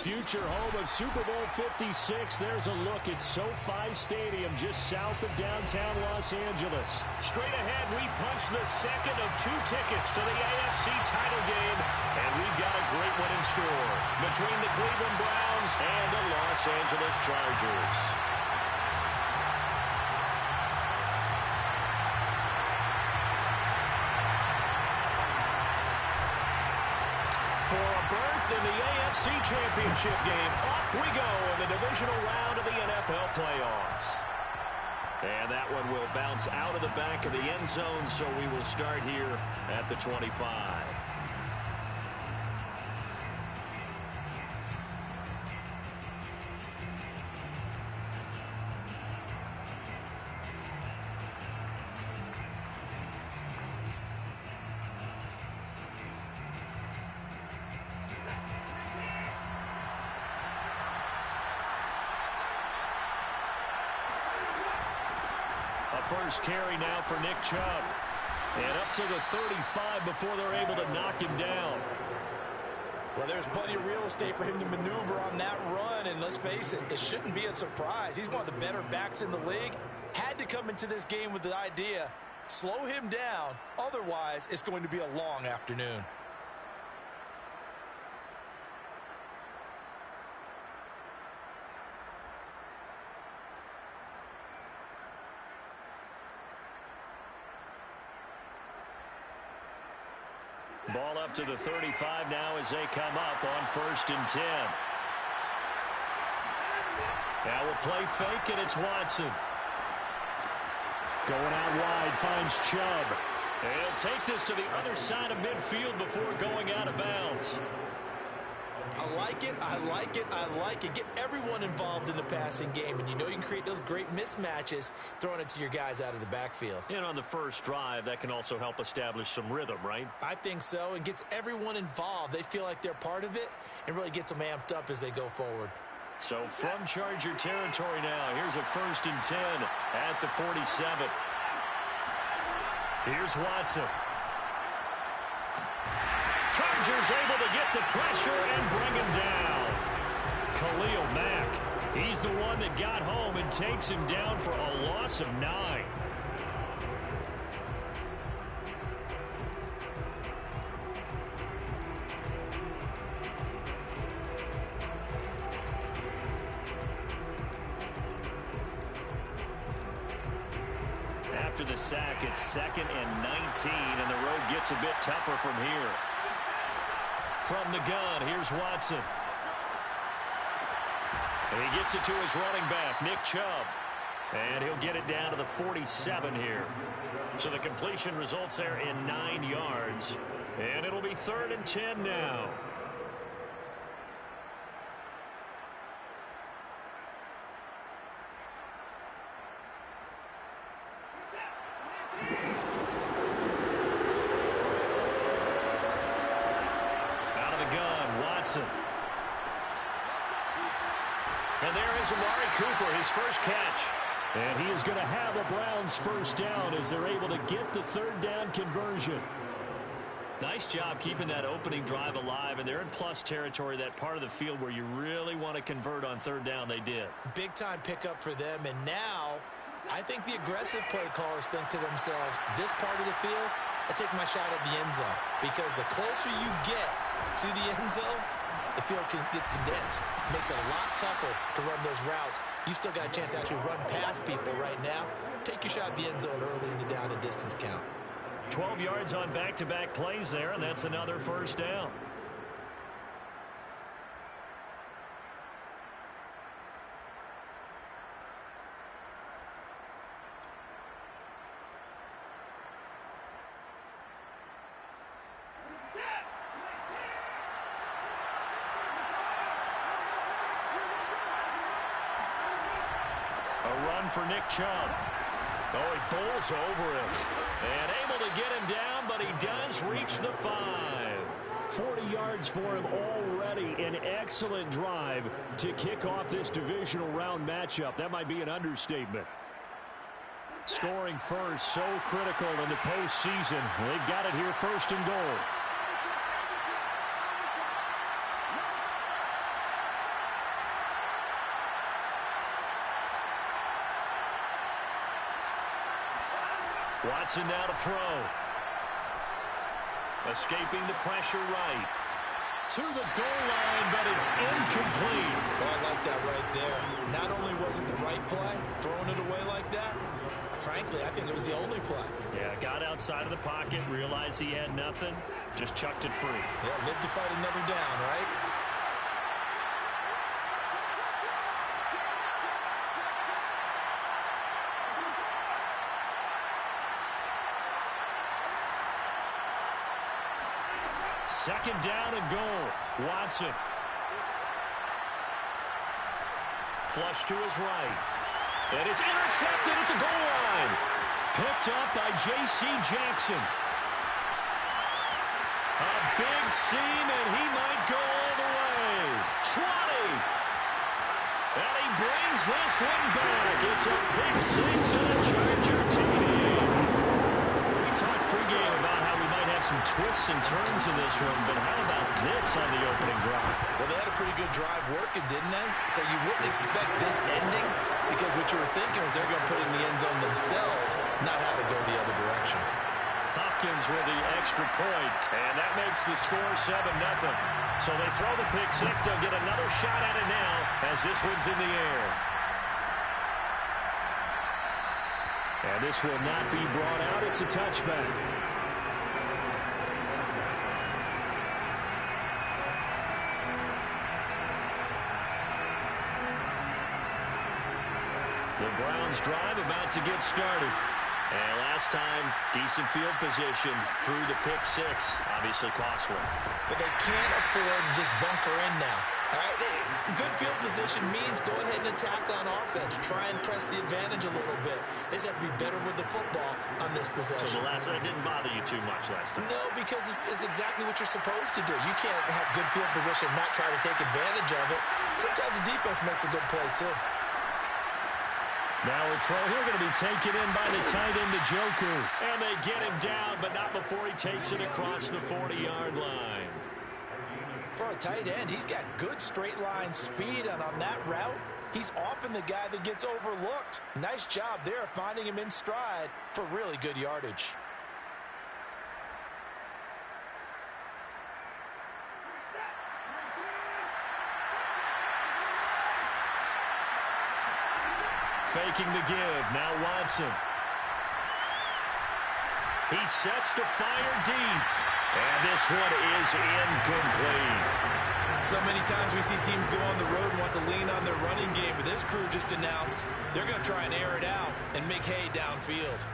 future home of Super Bowl 56. There's a look at SoFi Stadium just south of downtown Los Angeles. Straight ahead, we punch the second of 2 tickets to the AFC title game, and we've got a great one in store between the Cleveland Browns and the Los Angeles Chargers. For a berth in the AFC Championship game, off we go in the divisional round of the NFL playoffs. And that one will bounce out of the back of the end zone, so we will start here at the 25. First carry now for Nick Chubb. And up to the 35 before they're able to knock him down. Well, there's plenty of real estate for him to maneuver on that run. And let's face it, it shouldn't be a surprise. He's one of the better backs in the league. Had to come into this game with the idea, slow him down. Otherwise, it's going to be a long afternoon. Ball up to the 35 now as they come up on 1st and 10. Now we'll play fake, and it's Watson. Going out wide, finds Chubb. And he'll take this to the other side of midfield before going out of bounds. I like it, I like it, I like it. Get everyone involved in the passing game, and you know you can create those great mismatches throwing it to your guys out of the backfield. And on the first drive, that can also help establish some rhythm, right? I think so, and gets everyone involved. They feel like they're part of it and really gets them amped up as they go forward. So from Charger territory now, here's a 1st and 10 at the 47. Here's Watson. Chargers able to get the pressure and bring him down. Khalil Mack, he's the one that got home and takes him down for a loss of 9. After the sack, it's 2nd and 19, and the road gets a bit tougher from here. From the gun, here's Watson. And he gets it to his running back, Nick Chubb. And he'll get it down to the 47 here. So the completion results there in 9 yards. And it'll be 3rd and 10 now. And there is Amari Cooper, his first catch. And he is going to have a Browns first down as they're able to get the 3rd down conversion. Nice job keeping that opening drive alive, and they're in plus territory, that part of the field where you really want to convert on 3rd down. They did. Big time pickup for them, and now I think the aggressive play callers think to themselves, this part of the field, I take my shot at the end zone, because the closer you get to the end zone, the field gets condensed. It makes it a lot tougher to run those routes. You still got a chance to actually run past people right now. Take your shot at the end zone early in the down and distance count. 12 yards on back-to-back plays there, and that's another first down. For Nick Chubb. Oh, he bowls over him. And able to get him down, but he does reach the 5. 40 yards for him already. An excellent drive to kick off this divisional round matchup. That might be an understatement. Scoring first, so critical in the postseason. They've got it here, 1st and goal. Watson now to throw. Escaping the pressure right. To the goal line, but it's incomplete. Oh, I like that right there. Not only was it the right play, throwing it away like that, frankly, I think it was the only play. Yeah, got outside of the pocket, realized he had nothing, just chucked it free. Yeah, live to fight another down, right? Second down and goal. Watson. Flush to his right. And it's intercepted at the goal line. Picked up by J.C. Jackson. A big seam, and he might go all the way. 20. And he brings this one back. It's a pick six and a Charger TD. We talked pregame about how we might have some twists and turns in this one, but how about this on the opening drive? Well, they had a pretty good drive working, didn't they? So you wouldn't expect this ending, because what you were thinking was they're going to put it in the end zone themselves, not have it go the other direction. Hopkins with the extra point, and that makes the score 7-0. So they throw the pick six. They'll get another shot at it now as this one's in the air. And this will not be brought out. It's a touchback. The Browns drive about to get started. And last time, decent field position through the pick six. Obviously costly. But they can't afford to just bunker in now. All right, good field position means go ahead and attack on offense. Try and press the advantage a little bit. They just have to be better with the football on this possession. So the last one, it didn't bother you too much last time? No, because it's exactly what you're supposed to do. You can't have good field position and not try to take advantage of it. Sometimes the defense makes a good play, too. Now a throw here going to be taken in by the tight end, Njoku. And they get him down, but not before he takes it across the 40-yard line. For a tight end, he's got good straight line speed, and on that route, he's often the guy that gets overlooked. Nice job there finding him in stride for really good yardage. Faking the give. Now Watson. He sets to fire deep. And this one is incomplete. So many times we see teams go on the road and want to lean on their running game, but this crew just announced they're going to try and air it out and make hay downfield.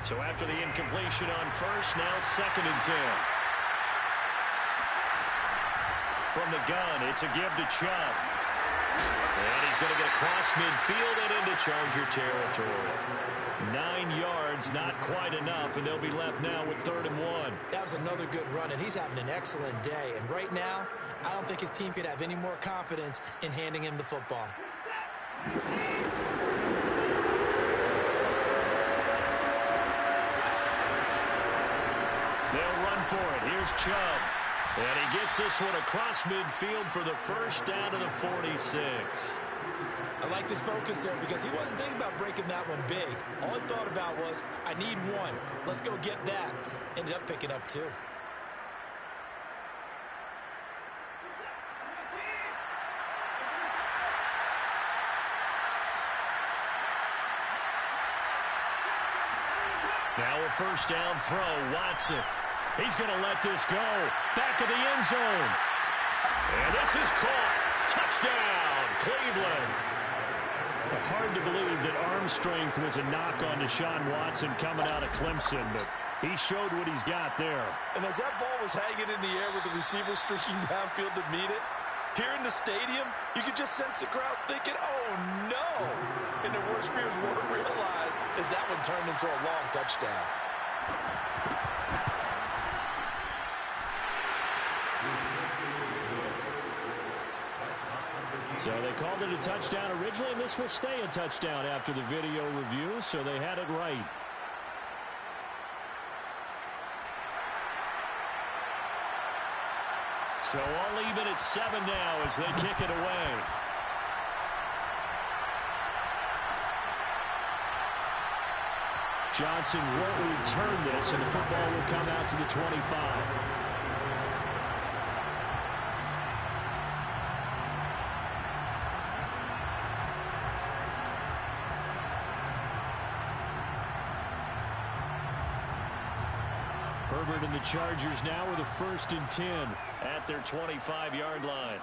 So after the incompletion on first, now 2nd and 10. From the gun, it's a give to Chubb. And he's going to get across midfield and into Charger territory. 9 yards, not quite enough, and they'll be left now with 3rd and 1. That was another good run, and he's having an excellent day. And right now, I don't think his team could have any more confidence in handing him the football. They'll run for it. Here's Chubb. And he gets this one across midfield for the first down to the 46. I like this focus there because he wasn't thinking about breaking that one big. All he thought about was, I need one. Let's go get that. Ended up picking up 2. Now a first down throw. Watson. He's going to let this go. Back of the end zone. And this is caught. Touchdown, Cleveland. Hard to believe that arm strength was a knock on Deshaun Watson coming out of Clemson, but he showed what he's got there. And as that ball was hanging in the air with the receiver streaking downfield to meet it, here in the stadium, you could just sense the crowd thinking, oh, no. And their worst fears weren't realized as that one turned into a long touchdown. So they called it a touchdown originally, and this will stay a touchdown after the video review, so they had it right. So all even at 7 now as they kick it away. Johnson won't return this, and the football will come out to the 25. Herbert and the Chargers now with a 1st and 10 at their 25-yard line.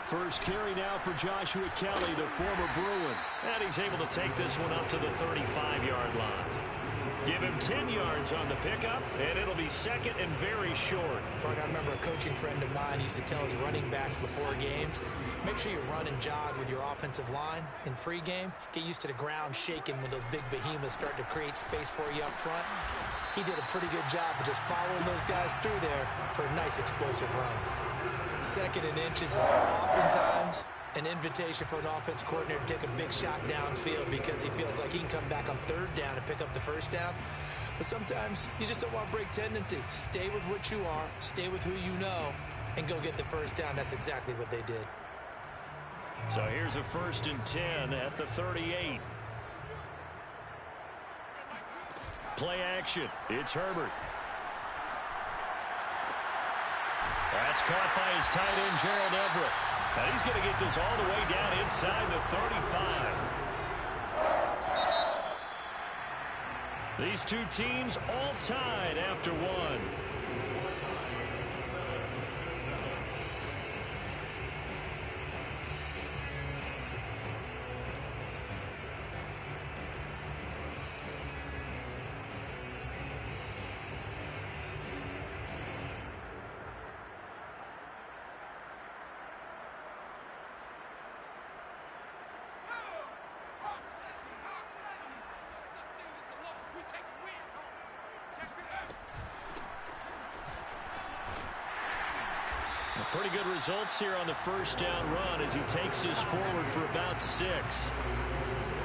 First carry now for Joshua Kelly, the former Bruin. And he's able to take this one up to the 35-yard line. Give him 10 yards on the pickup, and it'll be 2nd and very short. I remember a coaching friend of mine used to tell his running backs before games, make sure you run and jog with your offensive line in pregame. Get used to the ground shaking when those big behemoths start to create space for you up front. He did a pretty good job of just following those guys through there for a nice explosive run. 2nd and inches is oftentimes an invitation for an offense coordinator to take a big shot downfield because he feels like he can come back on 3rd down and pick up the 1st down. But sometimes you just don't want to break tendency. Stay with what you are, stay with who you know, and go get the 1st down. That's exactly what they did. So here's a 1st and 10 at the 38. Play action. It's Herbert. That's caught by his tight end, Gerald Everett. And he's going to get this all the way down inside the 35. These two teams all tied after one. Pretty good results here on the 1st down run as he takes this forward for about 6.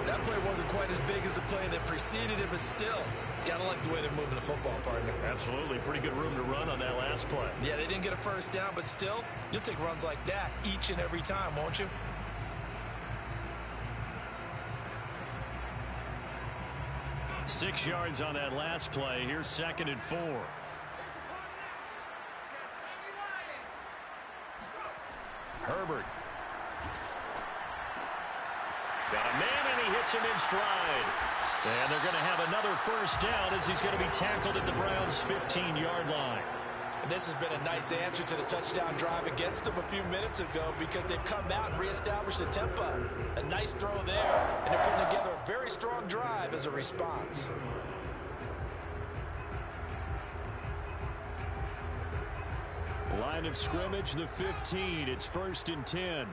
That play wasn't quite as big as the play that preceded it, but still, gotta like the way they're moving the football, partner. Absolutely. Pretty good room to run on that last play. Yeah, they didn't get a 1st down, but still, you'll take runs like that each and every time, won't you? Six yards on that last play. Here's 2nd and 4. Herbert. Got a man, and he hits him in stride. And they're going to have another 1st down as he's going to be tackled at the Browns' 15-yard line. And this has been a nice answer to the touchdown drive against them a few minutes ago because they've come out and reestablished the tempo. A nice throw there, and they're putting together a very strong drive as a response. Line of scrimmage, the 15. It's 1st and 10.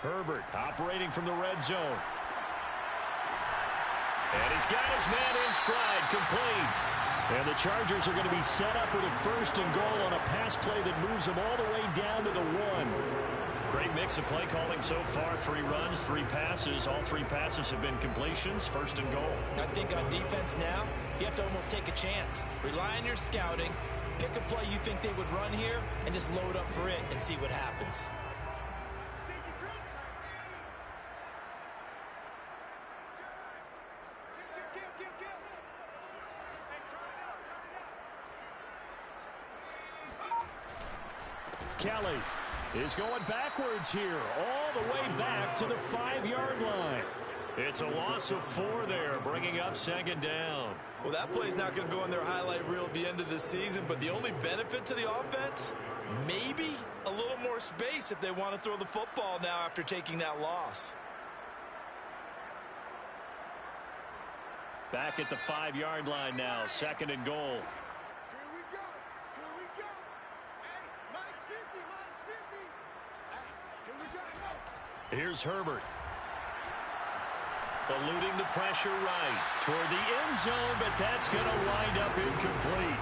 Herbert operating from the red zone. And he's got his man in stride, complete. And the Chargers are going to be set up with a 1st and goal on a pass play that moves them all the way down to the 1. Great mix of play calling so far. 3 runs, 3 passes. All 3 passes have been completions. 1st and goal. I think on defense now, you have to almost take a chance. Rely on your scouting. Pick a play you think they would run here and just load up for it and see what happens. Kelly is going backwards here, all the way back to the 5-yard line. It's a loss of 4 there, bringing up 2nd down. Well, that play's not going to go in their highlight reel at the end of the season, but the only benefit to the offense, maybe a little more space if they want to throw the football now after taking that loss. Back at the 5-yard line now, 2nd and goal. Here's Herbert. Eluding the pressure right toward the end zone, but that's going to wind up incomplete.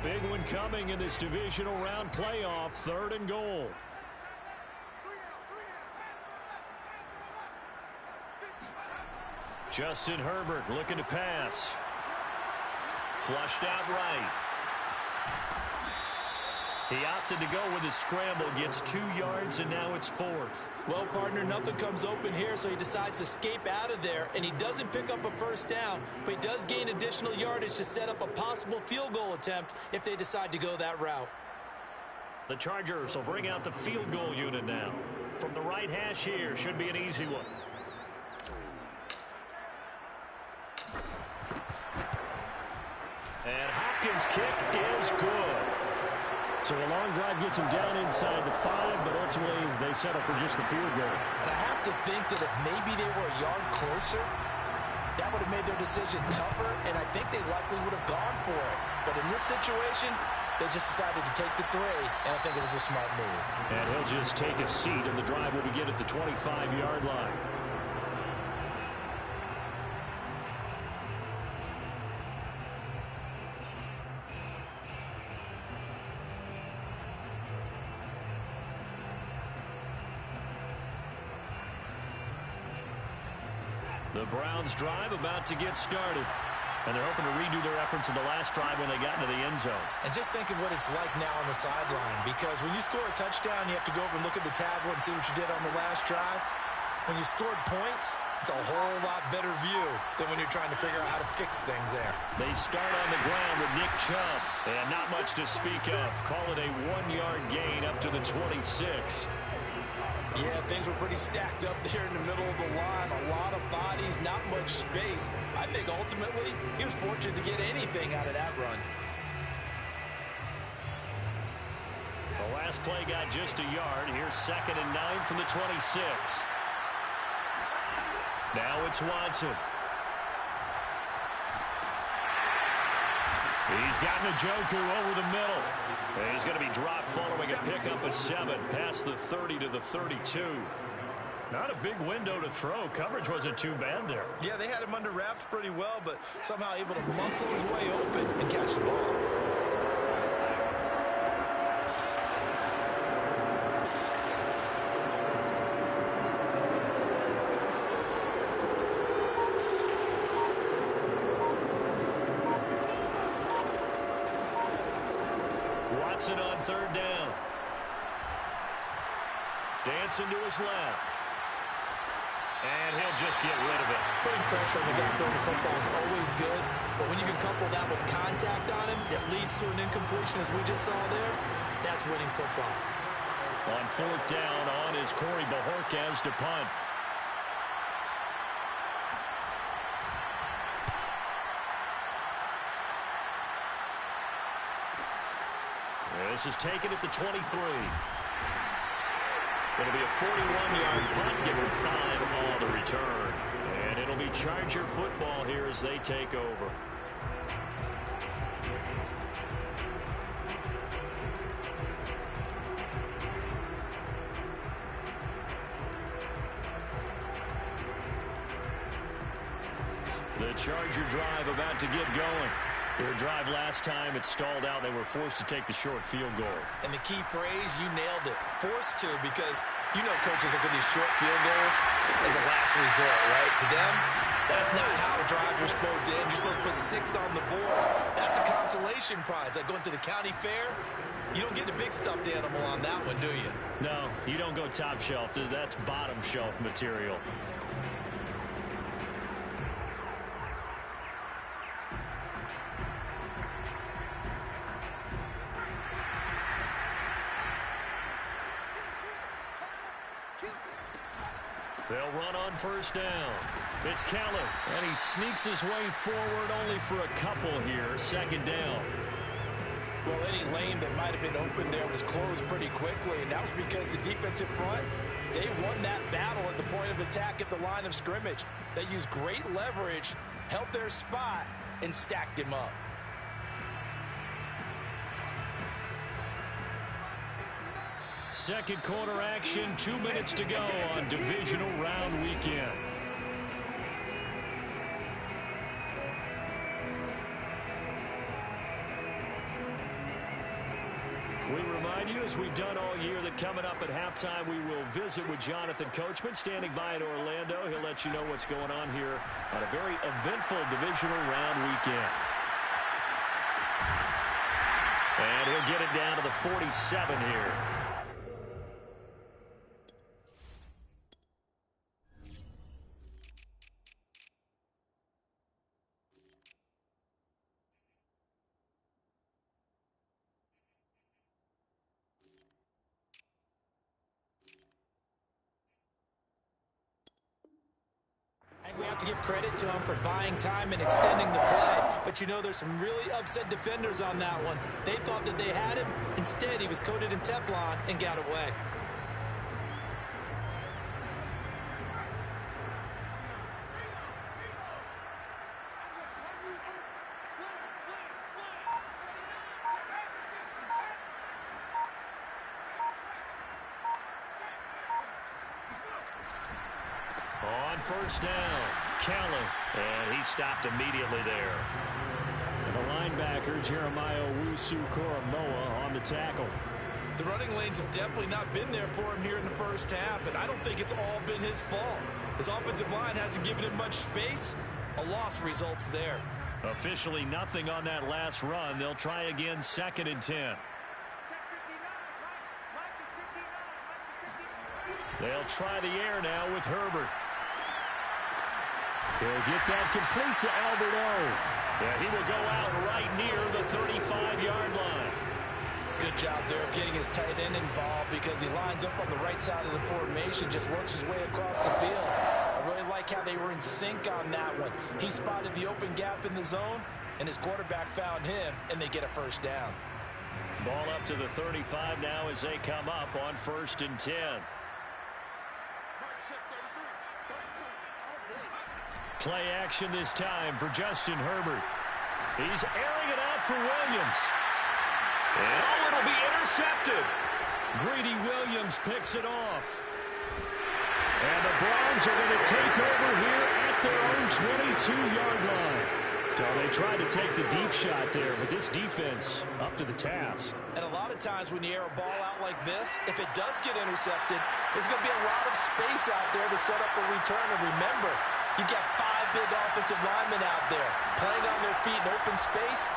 big one coming in this divisional round playoff, 3rd and goal. Justin Herbert looking to pass. Flushed out right. He opted to go with his scramble, gets 2 yards, and now it's 4th. Well, partner, nothing comes open here, so he decides to escape out of there, and he doesn't pick up a first down, but he does gain additional yardage to set up a possible field goal attempt if they decide to go that route. The Chargers will bring out the field goal unit now. From the right hash here, should be an easy one. And Hopkins' kick is good. So a long drive gets him down inside the 5, but ultimately they settle for just the field goal. And I have to think that if maybe they were a yard closer, that would have made their decision tougher, and I think they likely would have gone for it. But in this situation, they just decided to take the 3, and I think it was a smart move. And he'll just take a seat, and the drive will begin at the 25-yard line. The Browns drive about to get started. And they're hoping to redo their efforts in the last drive when they got into the end zone. And just think of what it's like now on the sideline, because when you score a touchdown, you have to go over and look at the tablet and see what you did on the last drive. When you scored points, it's a whole lot better view than when you're trying to figure out how to fix things there. They start on the ground with Nick Chubb. And not much to speak of. Call it a 1-yard gain up to the 26. Yeah, things were pretty stacked up there in the middle of the line. A lot of bodies, not much space. I think ultimately he was fortunate to get anything out of that run. The last play got just a yard. Here's 2nd and 9 from the 26. Now it's Watson. He's got Njoku over the middle. And he's going to be dropped following a pickup of 7 past the 30 to the 32. Not a big window to throw. Coverage wasn't too bad there. Yeah, they had him under wraps pretty well, but somehow able to muscle his way open and catch the ball. Watson on 3rd down. Dancing to his left. And he'll just get rid of it. Putting pressure on the guy throwing the football is always good, but when you can couple that with contact on him that leads to an incompletion, as we just saw there, that's winning football. On 4th down, on is Corey Bajorquez to punt. This is taken at the 23. Going to be a 41-yard punt, given 5 on the return. And it'll be Charger football here as they take over. The Charger drive about to get going. Their drive last time, it stalled out. They were forced to take the short field goal. And the key phrase, you nailed it. Forced to, because you know coaches look at these short field goals as a last resort, right? To them, that's not how drives are supposed to end. You're supposed to put 6 on the board. That's a consolation prize. Like going to the county fair, you don't get the big stuffed animal on that one, do you? No, you don't go top shelf. That's bottom shelf material. They'll run on 1st down. It's Keller, and he sneaks his way forward only for a couple here. 2nd down. Well, any lane that might have been open there was closed pretty quickly, and that was because the defensive front, they won that battle at the point of attack at the line of scrimmage. They used great leverage, held their spot, and stacked him up. Second quarter action, 2 minutes to go on divisional round weekend. We remind you, as we've done all year, that coming up at halftime, we will visit with Jonathan Coachman, standing by in Orlando. He'll let you know what's going on here on a very eventful divisional round weekend. And he'll get it down to the 47 here. We have to give credit to him for buying time and extending the play. But, you know, there's some really upset defenders on that one. They thought that they had him. Instead, he was coated in Teflon and got away. On first down, Kelly, and he stopped immediately there. And the linebacker, Jeremiah Owusu-Koramoah, on the tackle. The running lanes have definitely not been there for him here in the first half, and I don't think it's all been his fault. His offensive line hasn't given him much space. A loss results there. Officially nothing on that last run. They'll try again, 2nd and 10. They'll try the air now with Herbert. He'll get that complete to Albert O. Yeah, he will go out right near the 35-yard line. Good job there of getting his tight end involved because he lines up on the right side of the formation, just works his way across the field. I really like how they were in sync on that one. He spotted the open gap in the zone, and his quarterback found him, and they get a first down. Ball up to the 35 now as they come up on 1st and 10. Play action this time for Justin Herbert. He's airing it out for Williams. And it'll be intercepted. Greedy Williams picks it off. And the Browns are going to take over here at their own 22-yard line. So they tried to take the deep shot there, but this defense up to the task. And a lot of times when you air a ball out like this, if it does get intercepted, there's going to be a lot of space out there to set up a return. And remember, you've got 5 big offensive linemen out there playing on their feet in open space.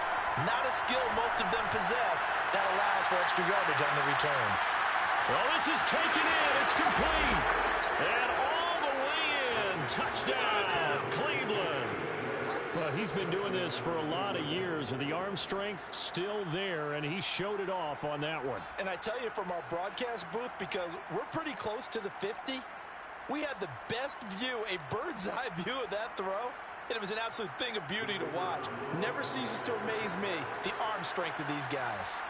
Not a skill most of them possess that allows for extra yardage on the return. Well, this is taken in. It's complete. And all the way in. Touchdown, Cleveland. Well, he's been doing this for a lot of years, with the arm strength still there, and he showed it off on that one. And I tell you, from our broadcast booth, because we're pretty close to the 50, we had the best view, a bird's-eye view of that throw, and it was an absolute thing of beauty to watch. Never ceases to amaze me, the arm strength of these guys.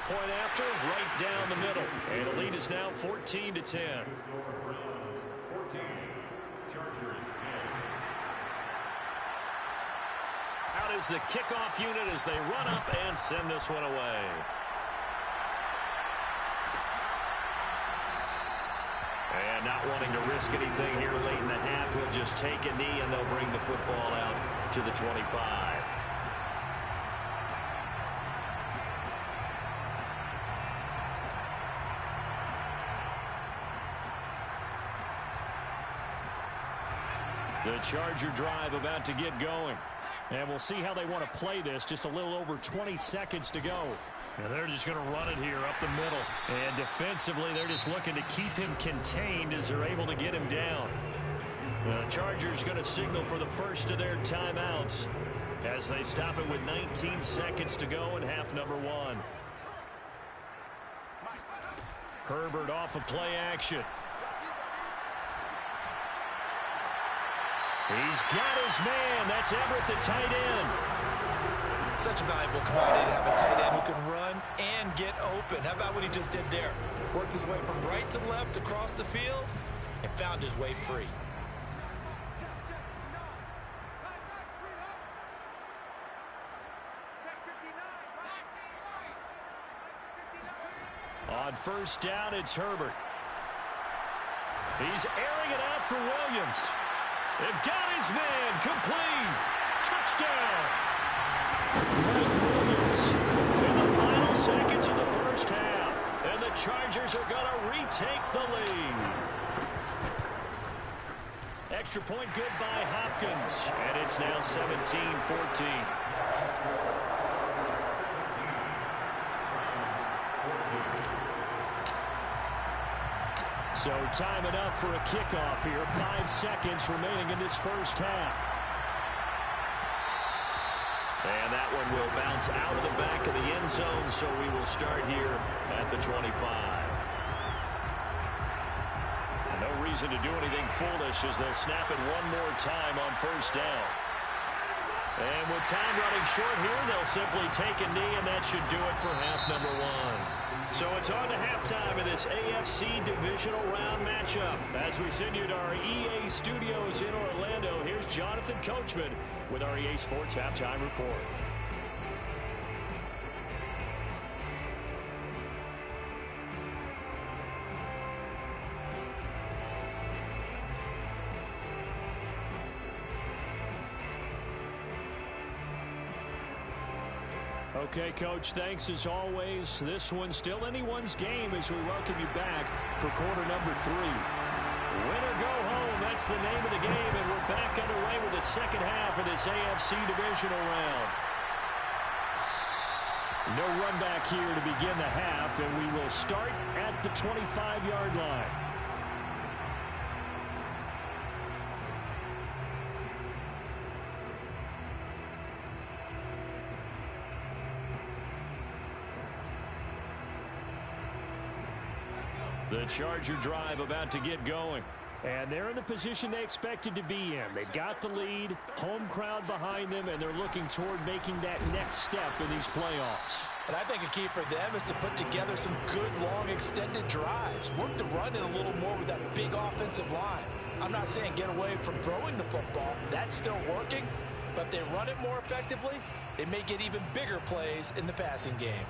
Point after, right down the middle. And the lead is now 14-10. 14, Chargers 10. Out is the kickoff unit as they run up and send this one away. And not wanting to risk anything here late in the half, he'll just take a knee and they'll bring the football out to the 25. The Charger drive about to get going. And we'll see how they want to play this. Just a little over 20 seconds to go. And they're just going to run it here up the middle. And defensively, they're just looking to keep him contained as they're able to get him down. The Chargers going to signal for the first of their timeouts as they stop it with 19 seconds to go in half number 1. Herbert off of play action. He's got his man. That's Everett, the tight end. Such a valuable commodity to have a tight end who can run and get open. How about what he just did there? Worked his way from right to left across the field and found his way free. On first down, it's Herbert. He's airing it out for Williams. They've got his man complete. Touchdown. Mike Williams first half. And the Chargers are going to retake the lead. Extra point good by Hopkins. And it's now 17-14. So time enough for a kickoff here. 5 seconds remaining in this first half. And that one will bounce out of the back of the end zone, so we will start here at the 25. No reason to do anything foolish as they'll snap it one more time on first down. And with time running short here, they'll simply take a knee, and that should do it for half number 1. So it's on to halftime of this AFC Divisional Round matchup. As we send you to our EA studios in Orlando, here's Jonathan Coachman with our EA Sports Halftime Report. Okay, Coach, thanks as always. This one's still anyone's game as we welcome you back for quarter number 3. Win or go home, that's the name of the game, and we're back underway with the second half of this AFC Divisional Round. No run back here to begin the half, and we will start at the 25-yard line. The Charger drive about to get going. And they're in the position they expected to be in. They've got the lead, home crowd behind them, and they're looking toward making that next step in these playoffs. And I think a key for them is to put together some good, long, extended drives. Work the run in a little more with that big offensive line. I'm not saying get away from throwing the football. That's still working. But if they run it more effectively, they may get even bigger plays in the passing game.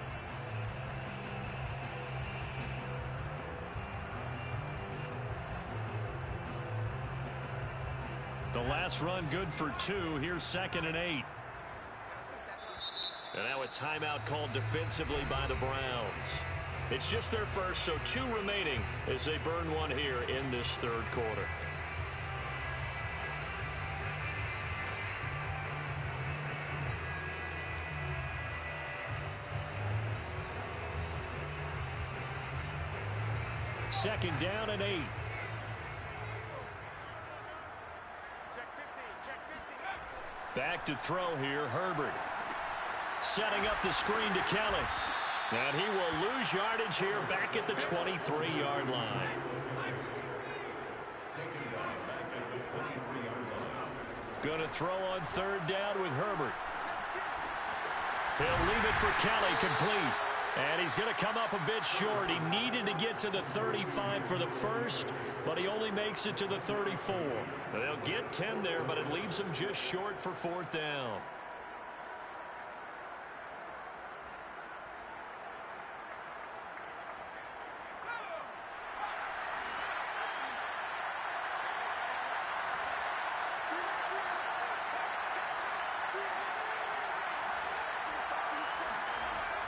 The last run good for 2. Here's 2nd and 8. And now a timeout called defensively by the Browns. It's just their first, so 2 remaining as they burn one here in this third quarter. Second down and 8. Back to throw here, Herbert. Setting up the screen to Kelly. And he will lose yardage here back at the 23-yard line. Going to throw on third down with Herbert. He'll leave it for Kelly, complete. And he's going to come up a bit short. He needed to get to the 35 for the first, but he only makes it to the 34. They'll get 10 there, but it leaves him just short for fourth down.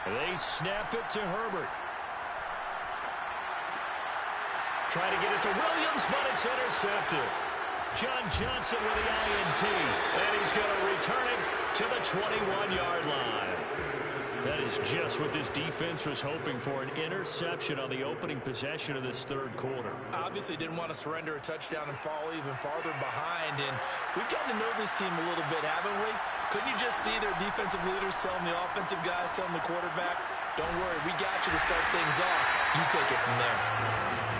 They snap it to Herbert. Trying to get it to Williams, but it's intercepted. John Johnson with the INT, and he's going to return it to the 21-yard line. That is just what this defense was hoping for, an interception on the opening possession of this third quarter. Obviously didn't want to surrender a touchdown and fall even farther behind, and we've gotten to know this team a little bit, haven't we? Couldn't you just see their defensive leaders telling the offensive guys, telling the quarterback, don't worry, we got you to start things off. You take it from there.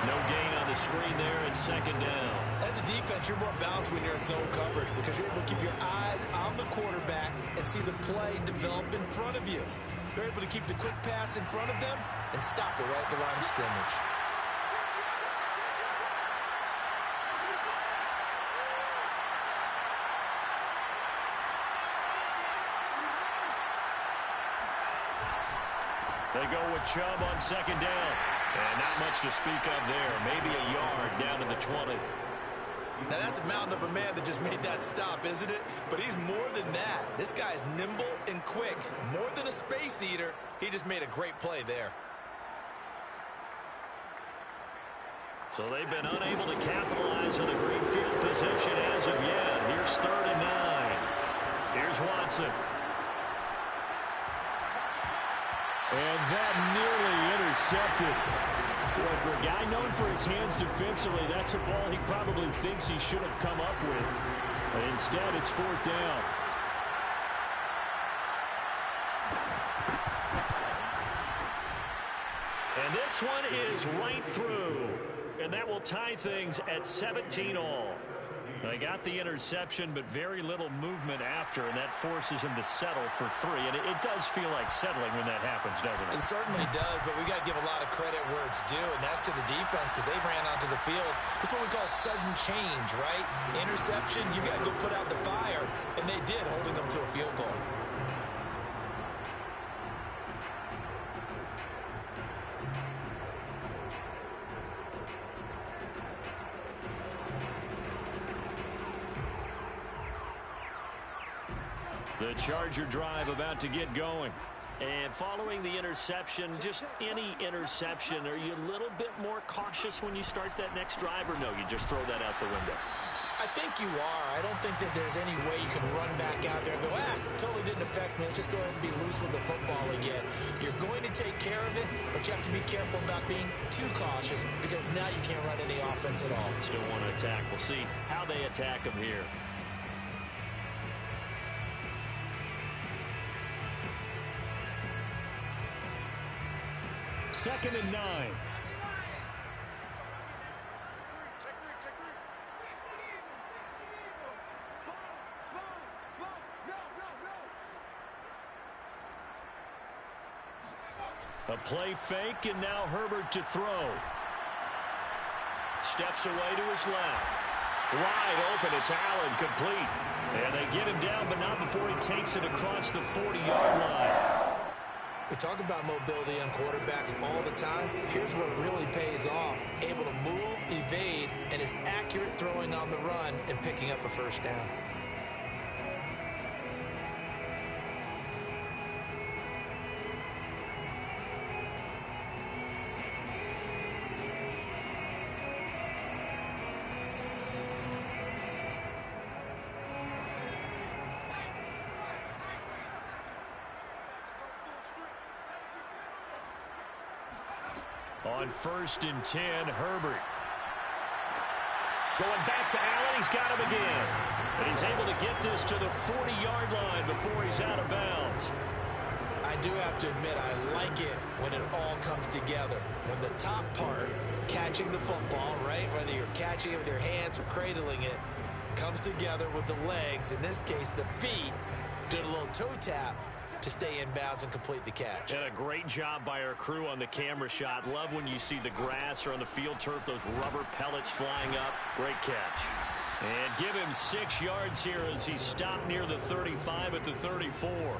No gain on the screen there, and second down. As a defense, you're more balanced when you're in zone coverage because you're able to keep your eyes on the quarterback and see the play develop in front of you. You're able to keep the quick pass in front of them and stop it right at the line of scrimmage. They go with Chubb on second down. And not much to speak of there. Maybe a yard down to the 20. Now that's a mountain of a man that just made that stop, isn't it? But he's more than that. This guy's nimble and quick. More than a space eater. He just made a great play there. So they've been unable to capitalize on the green field position as of yet. Here's 3rd and 9. Here's Watson. And that nearly intercepted. Boy, for a guy known for his hands defensively, that's a ball he probably thinks he should have come up with. But instead, it's 4th down. And this one is right through. And that will tie things at 17 all. They got the interception, but very little movement after, and that forces him to settle for 3. And it does feel like settling when that happens, doesn't it? It certainly does, but we got to give a lot of credit where it's due, and that's to the defense because they ran onto the field. This is what we call sudden change, right? Interception, you got to go put out the fire, and they did, holding them to a field goal. The Charger drive about to get going. And following the interception, just any interception, are you a little bit more cautious when you start that next drive, or no, you just throw that out the window? I think you are. I don't think that there's any way you can run back out there and go, totally didn't affect me. Let's just go ahead and be loose with the football again. You're going to take care of it, but you have to be careful about being too cautious because now you can't run any offense at all. Still want to attack. We'll see how they attack him here. Second and 9. A play fake, and now Herbert to throw. Steps away to his left. Wide open, it's Allen, complete. And they get him down, but not before he takes it across the 40-yard line. We talk about mobility on quarterbacks all the time. Here's where it really pays off. Able to move, evade, and is accurate throwing on the run and picking up a 1st down. On 1st and 10, Herbert. Going back to Allen, he's got him again. And he's able to get this to the 40-yard line before he's out of bounds. I do have to admit, I like it when it all comes together. When the top part, catching the football, right, whether you're catching it with your hands or cradling it, comes together with the legs, in this case the feet, doing a little toe tap to stay in bounds and complete the catch. And a great job by our crew on the camera shot. Love when you see the grass or on the field turf, those rubber pellets flying up. Great catch. And give him 6 yards here as he stopped near the 35 at the 34.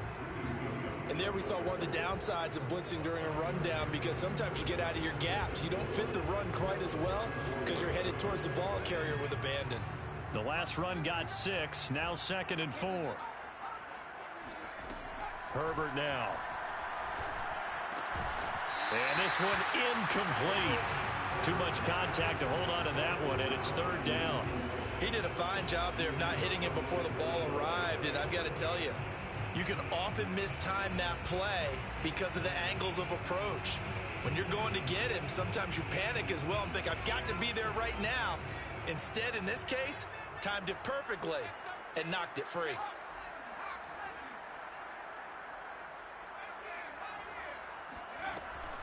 And there we saw one of the downsides of blitzing during a rundown, because sometimes you get out of your gaps. You don't fit the run quite as well because you're headed towards the ball carrier with abandon. The last run got 6. Now 2nd and 4. Herbert now. And this one incomplete. Too much contact to hold on to that one, and it's 3rd down. He did a fine job there of not hitting him before the ball arrived, and I've got to tell you, you can often mistime that play because of the angles of approach. When you're going to get him, sometimes you panic as well and think, I've got to be there right now. Instead, in this case, timed it perfectly and knocked it free.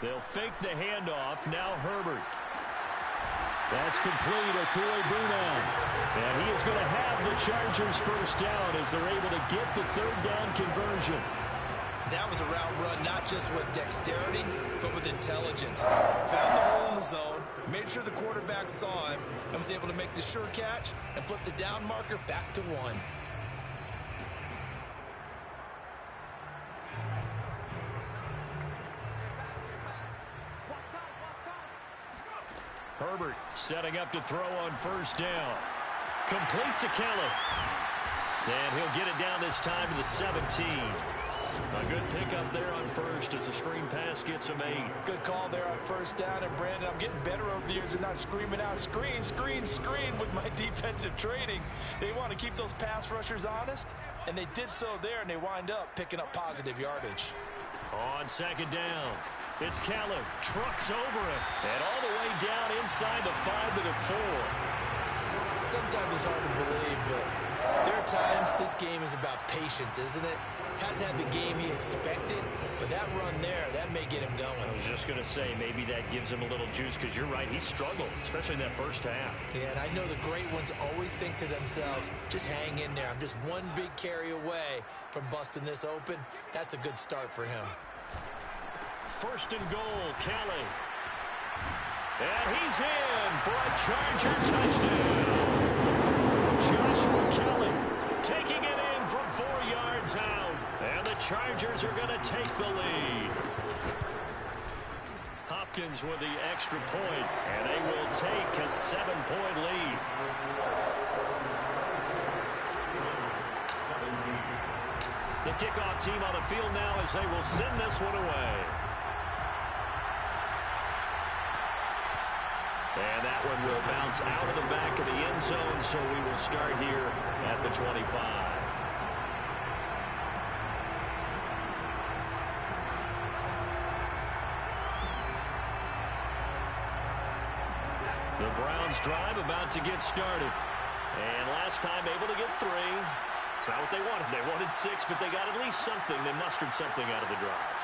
They'll fake the handoff. Now Herbert. That's complete. Okuegbunam. And he is going to have the Chargers 1st down as they're able to get the 3rd down conversion. That was a route run not just with dexterity, but with intelligence. Found the hole in the zone, made sure the quarterback saw him, and was able to make the sure catch and flip the down marker back to 1. Herbert setting up to throw on 1st down. Complete to Kelly. And he'll get it down this time to the 17. A good pickup there on first as the screen pass gets him 8. Good call there on first down. And, Brandon, I'm getting better over the years and not screaming out, screen, screen, screen with my defensive training. They want to keep those pass rushers honest, and they did so there, and they wind up picking up positive yardage. On second down, it's Keller. Trucks over him. And all the way down inside the 5 to the 4. Sometimes it's hard to believe, but there are times this game is about patience, isn't it? Hasn't had the game he expected, but that run there, that may get him going. I was just going to say, maybe that gives him a little juice, because you're right, he struggled, especially in that first half. Yeah, and I know the great ones always think to themselves, just hang in there. I'm just one big carry away from busting this open. That's a good start for him. First and goal, Kelly. And he's in for a Charger touchdown. Joshua Kelly taking it in from 4 yards out. And the Chargers are going to take the lead. Hopkins with the extra point, and they will take a 7-point lead. The kickoff team on the field now as they will send this one away. And that one will bounce out of the back of the end zone, so we will start here at the 25. The Browns drive about to get started. And last time able to get 3. It's not what they wanted. They wanted 6, but they got at least something. They mustered something out of the drive.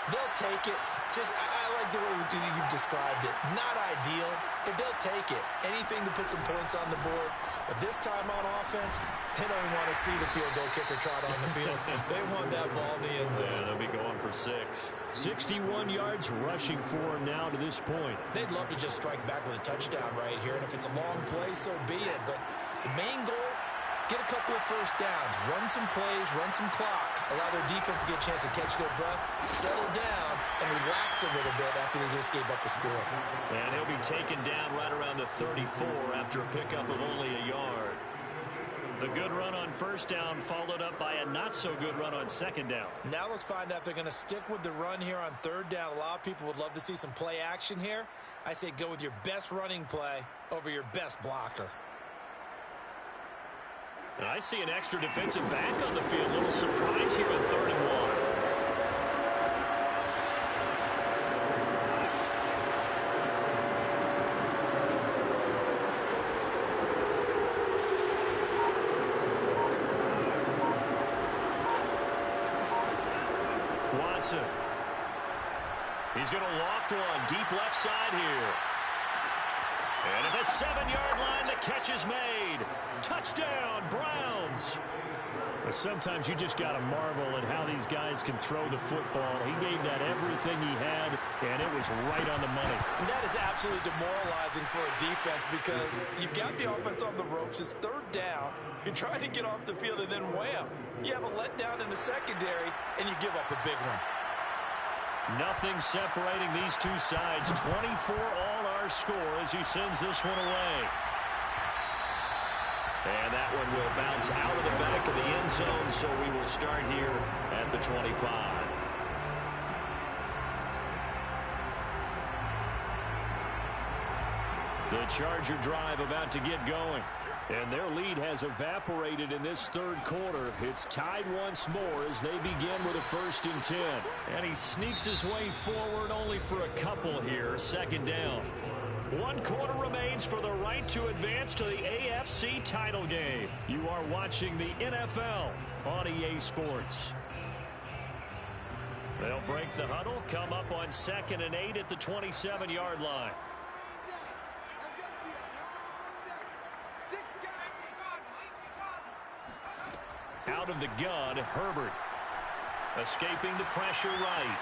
They'll take it. I like the way you've described it. Not ideal, but they'll take it. Anything to put some points on the board. But this time on offense, they don't even want to see the field goal kicker trot on the field. They want that ball in the end zone. Yeah, they'll be going for 6. 61 yards rushing for him now to this point. They'd love to just strike back with a touchdown right here. And if it's a long play, so be it. But the main goal, get a couple of first downs, run some plays, run some clock, allow their defense to get a chance to catch their breath, settle down, and relax a little bit after they just gave up a score. And he'll be taken down right around the 34 after a pickup of only a yard. The good run on first down followed up by a not-so-good run on second down. Now let's find out if they're going to stick with the run here on third down. A lot of people would love to see some play action here. I say go with your best running play over your best blocker. I see an extra defensive back on the field. A little surprise here on 3rd and 1. Watson. He's going to loft one deep left side here. And at the 7-yard line, the catch is made. Touchdown, Browns. But sometimes you just got to marvel at how these guys can throw the football. He gave that everything he had, and it was right on the money. And that is absolutely demoralizing for a defense because you've got the offense on the ropes. It's 3rd down. You're trying to get off the field, and then wham. You have a letdown in the secondary, and you give up a big one. Nothing separating these two sides. 24 all our score as he sends this one away. And that one will bounce out of the back of the end zone, so we will start here at the 25. The Charger drive about to get going. And their lead has evaporated in this 3rd quarter. It's tied once more as they begin with a 1st and 10. And he sneaks his way forward only for a couple here. 2nd down. 1 quarter remains for the right to advance to the AFC title game. You are watching the NFL on EA Sports. They'll break the huddle, come up on 2nd and 8 at the 27-yard line. Out of the gun, Herbert. Escaping the pressure right.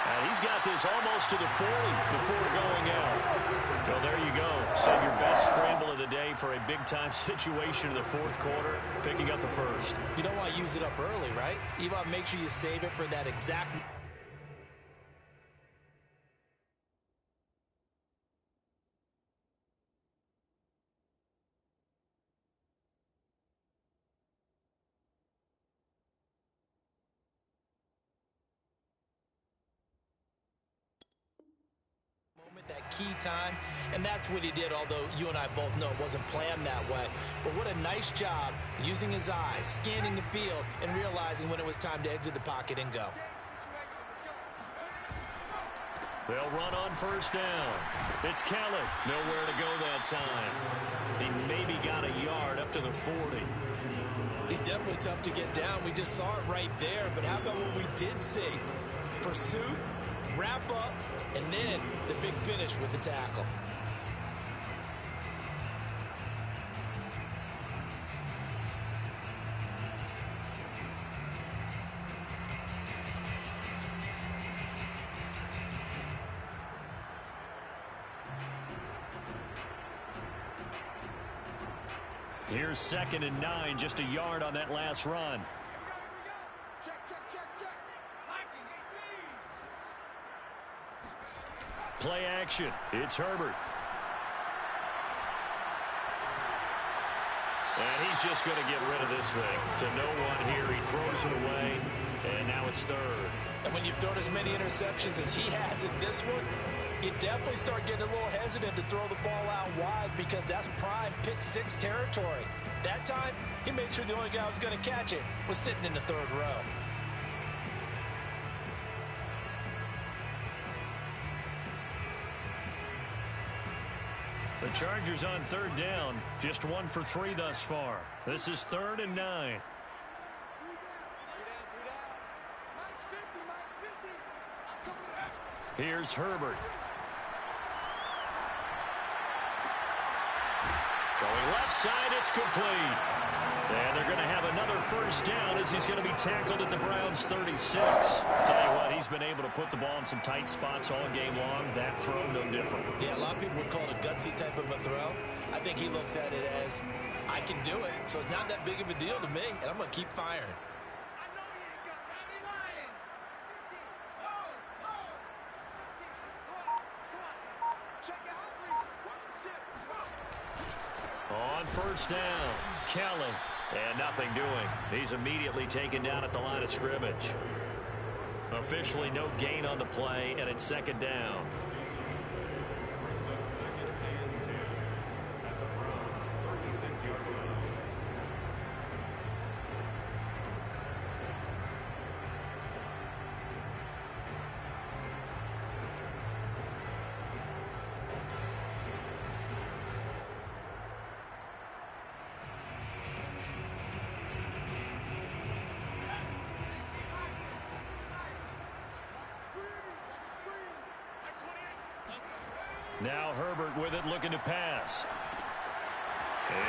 And he's got this almost to the 40 before going out. So there you go. Save your best scramble of the day for a big-time situation in the 4th quarter, picking up the 1st. You don't want to use it up early, right? You want to make sure you save it for that exact that key time, and that's what he did, although you and I both know it wasn't planned that way. But what a nice job using his eyes, scanning the field, and realizing when it was time to exit the pocket and go. They'll run on first down. It's Kelly. Nowhere to go that time. He maybe got a yard up to the 40. He's definitely tough to get down. We just saw it right there. But how about what we did see? Pursuit, wrap up, and then the big finish with the tackle. Here's 2nd and 9, just a yard on that last run. Check. Play action. It's Herbert. And he's just going to get rid of this thing. To no one here. He throws it away, and now it's 3rd. And when you've thrown as many interceptions as he has in this one, you definitely start getting a little hesitant to throw the ball out wide because that's prime pick 6 territory. That time, he made sure the only guy who was going to catch it was sitting in the 3rd row. The Chargers on 3rd down, just 1 for 3 thus far. This is 3rd and 9. Here's Herbert. Throwing left side, it's complete. And they're going to have another first down as he's going to be tackled at the Browns' 36. Tell you what, he's been able to put the ball in some tight spots all game long. That throw, no different. Yeah, a lot of people would call it a gutsy type of a throw. I think he looks at it as, I can do it, so it's not that big of a deal to me, and I'm going to keep firing. On first down, Kelly. And nothing doing. He's immediately taken down at the line of scrimmage. Officially no gain on the play, and it's 2nd down. Second and 10 at the Browns' 36-yard line. Now Herbert with it, looking to pass.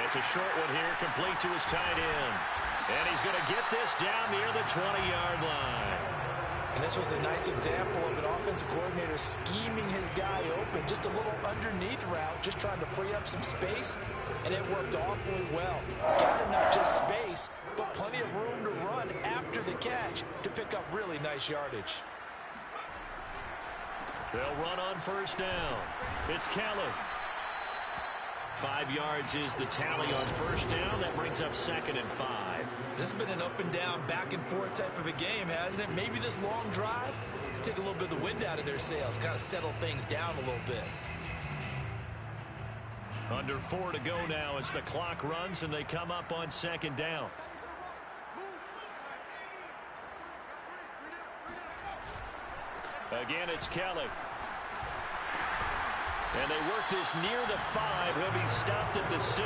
It's a short one here, complete to his tight end. And he's going to get this down near the 20-yard line. And this was a nice example of an offensive coordinator scheming his guy open. Just a little underneath route, just trying to free up some space. And it worked awfully well. Got him not just space, but plenty of room to run after the catch to pick up really nice yardage. They'll run on first down. It's Kelly. 5 yards is the tally on first down. That brings up 2nd and 5. This has been an up and down, back and forth type of a game, hasn't it? Maybe this long drive could take a little bit of the wind out of their sails, kind of settle things down a little bit. Under 4 to go now as the clock runs and they come up on 2nd down. Again, it's Kelly. And they work this near the 5. He'll be stopped at the 6.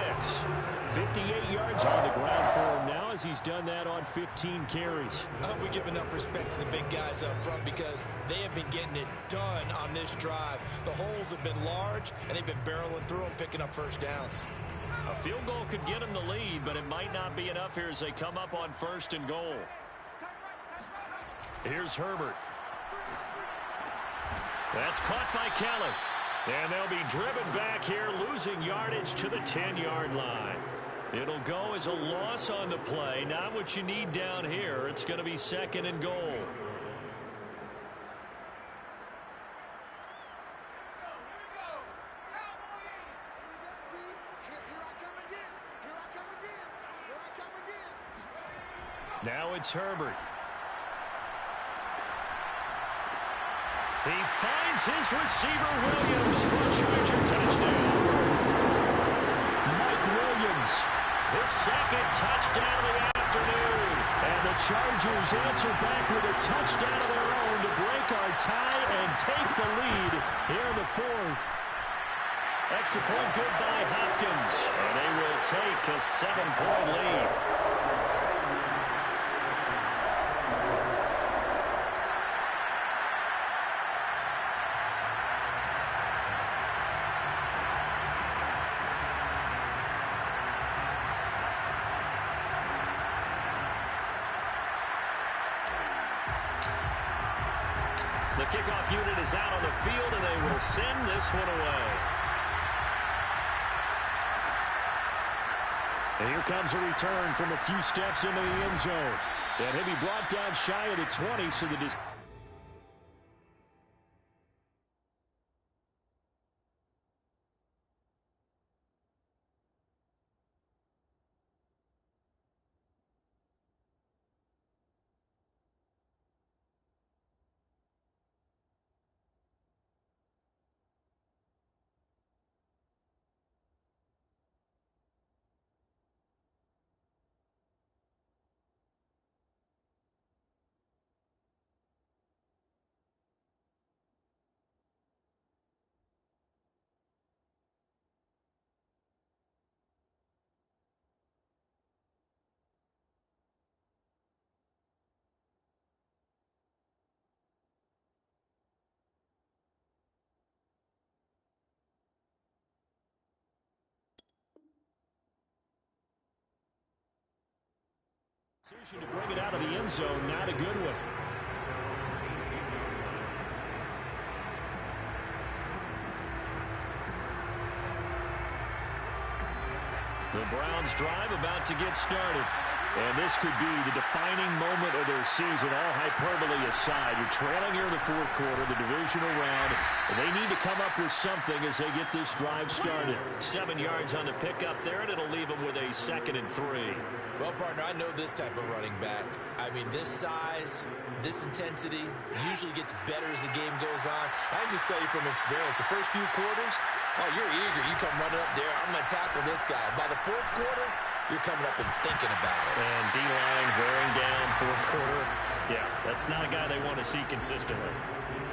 58 yards on the ground for him now as he's done that on 15 carries. I hope we give enough respect to the big guys up front because they have been getting it done on this drive. The holes have been large, and they've been barreling through them, picking up first downs. A field goal could get them the lead, but it might not be enough here as they come up on 1st and goal. Here's Herbert. That's caught by Kelly. And they'll be driven back here, losing yardage to the 10-yard line. It'll go as a loss on the play. Not what you need down here. It's going to be 2nd and goal. Now it's Herbert. He finds his receiver, Williams, for a Charger touchdown. Mike Williams, his second touchdown of the afternoon. And the Chargers answer back with a touchdown of their own to break our tie and take the lead here in the fourth. Extra point good by Hopkins. And they will take a 7-point lead. The kickoff unit is out on the field, and they will send this one away. And here comes a return from a few steps into the end zone. And he'll be brought down shy of the 20, so the decision to bring it out of the end zone, not a good one. The Browns drive about to get started. And this could be the defining moment of their season, all hyperbole aside. You're trailing here in the fourth quarter, the divisional round. And they need to come up with something as they get this drive started. 7 yards on the pickup there, and it'll leave them with a 2nd and 3. Well, partner, I know this type of running back. I mean, this size, this intensity usually gets better as the game goes on. I can just tell you from experience, the first few quarters, oh, you're eager. You come running up there, I'm going to tackle this guy. By the fourth quarter, you're coming up and thinking about it. And D-line wearing down fourth quarter. Yeah, that's not a guy they want to see consistently.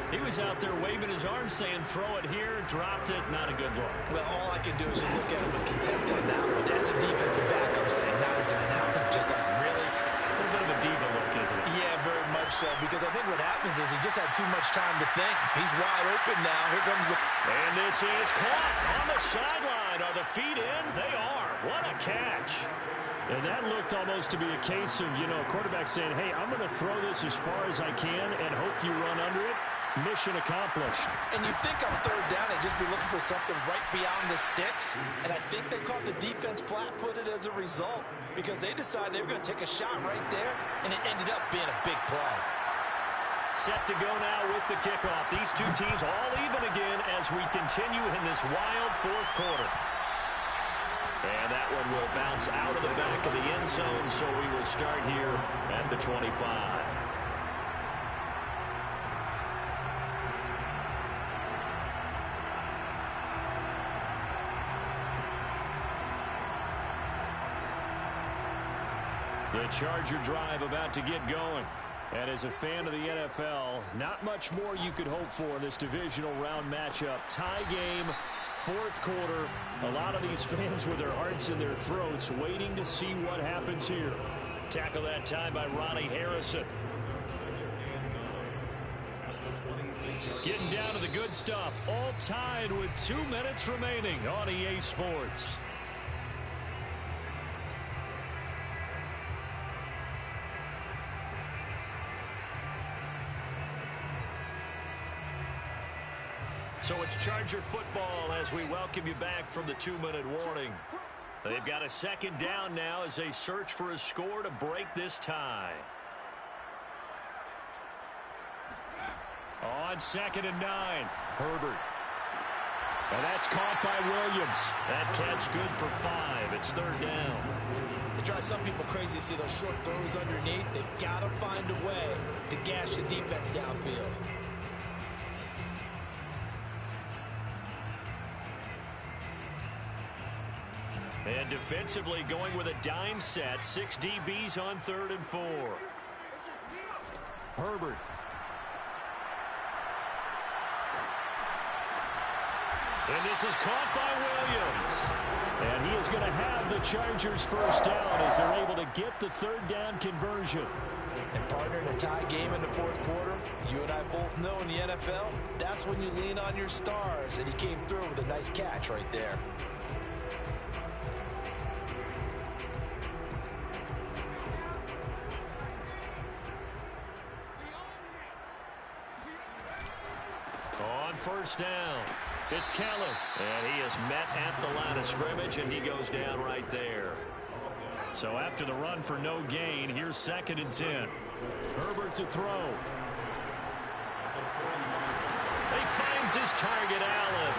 He was out there waving his arms saying, throw it here, dropped it, not a good look. Well, all I can do is just look at him with contempt on that one. As a defensive back, I'm saying, not as an announcer, just like, really? A little bit of a diva look, isn't it? Yeah, very much so, because I think what happens is he just had too much time to think. He's wide open now. Here comes the... And this is caught on the sideline. Are the feet in? They are. What a catch. And that looked almost to be a case of, you know, a quarterback saying, hey, I'm going to throw this as far as I can and hope you run under it. Mission accomplished. And you think on third down, they'd just be looking for something right beyond the sticks. And I think they caught the defense flat-footed as a result because they decided they were going to take a shot right there, and it ended up being a big play. Set to go now with the kickoff. These two teams all even again as we continue in this wild fourth quarter. And that one will bounce out of the back of the end zone, so we will start here at the 25. The Charger drive about to get going. And as a fan of the NFL, not much more you could hope for in this divisional round matchup. Tie game, fourth quarter. A lot of these fans with their hearts in their throats waiting to see what happens here. Tackle that time by Ronnie Harrison. Getting down to the good stuff. All tied with 2 minutes remaining on EA Sports. So it's Charger football as we welcome you back from the 2-minute warning. They've got a second down now as they search for a score to break this tie. On 2nd and 9, Herbert. And that's caught by Williams. That catch good for 5. It's third down. It drives some people crazy to see those short throws underneath. They've got to find a way to gash the defense downfield. And defensively going with a dime set. 6 DBs on 3rd and 4. Herbert. And this is caught by Williams. And he is going to have the Chargers first down as they're able to get the 3rd down conversion. And partner, in a tie game in the 4th quarter, you and I both know in the NFL, that's when you lean on your stars. And he came through with a nice catch right there. On 1st down, it's Keller. And he is met at the line of scrimmage, and he goes down right there. So after the run for no gain, here's 2nd and 10. Herbert to throw. He finds his target, Allen.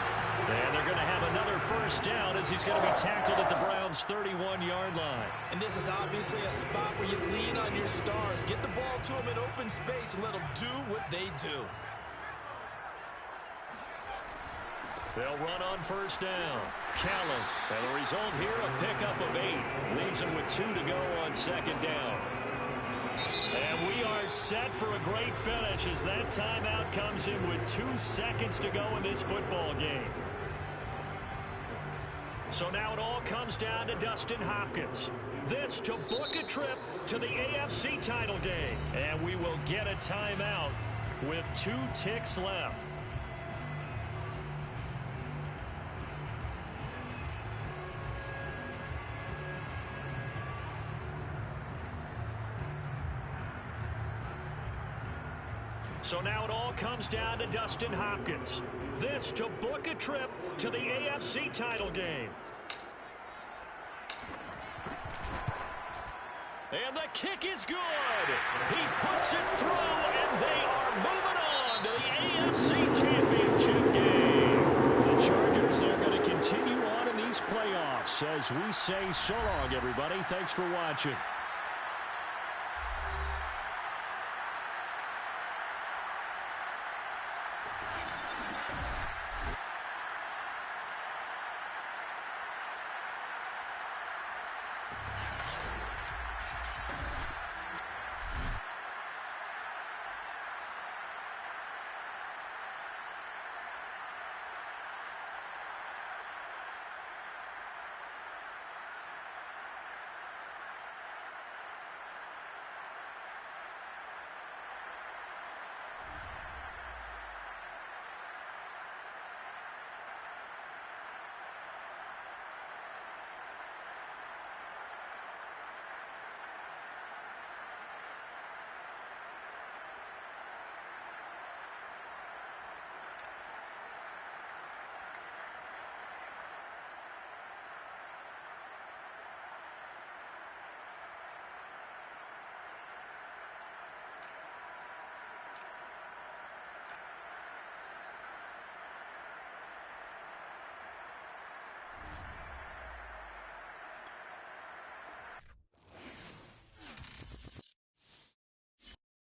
And they're going to have another first down as he's going to be tackled at the Browns' 31-yard line. And this is obviously a spot where you lean on your stars. Get the ball to them in open space and let them do what they do. They'll run on 1st down. Callen. And the result here, a pickup of 8. Leaves him with 2 to go on 2nd down. And we are set for a great finish as that timeout comes in with 2 seconds to go in this football game. So now it all comes down to Dustin Hopkins. This to book a trip to the AFC title game. And we will get a timeout with 2 ticks left. So now it all comes down to Dustin Hopkins. This to book a trip to the AFC title game. And the kick is good. He puts it through, and they are moving on to the AFC Championship game. The Chargers, they're going to continue on in these playoffs as we say so long, everybody. Thanks for watching.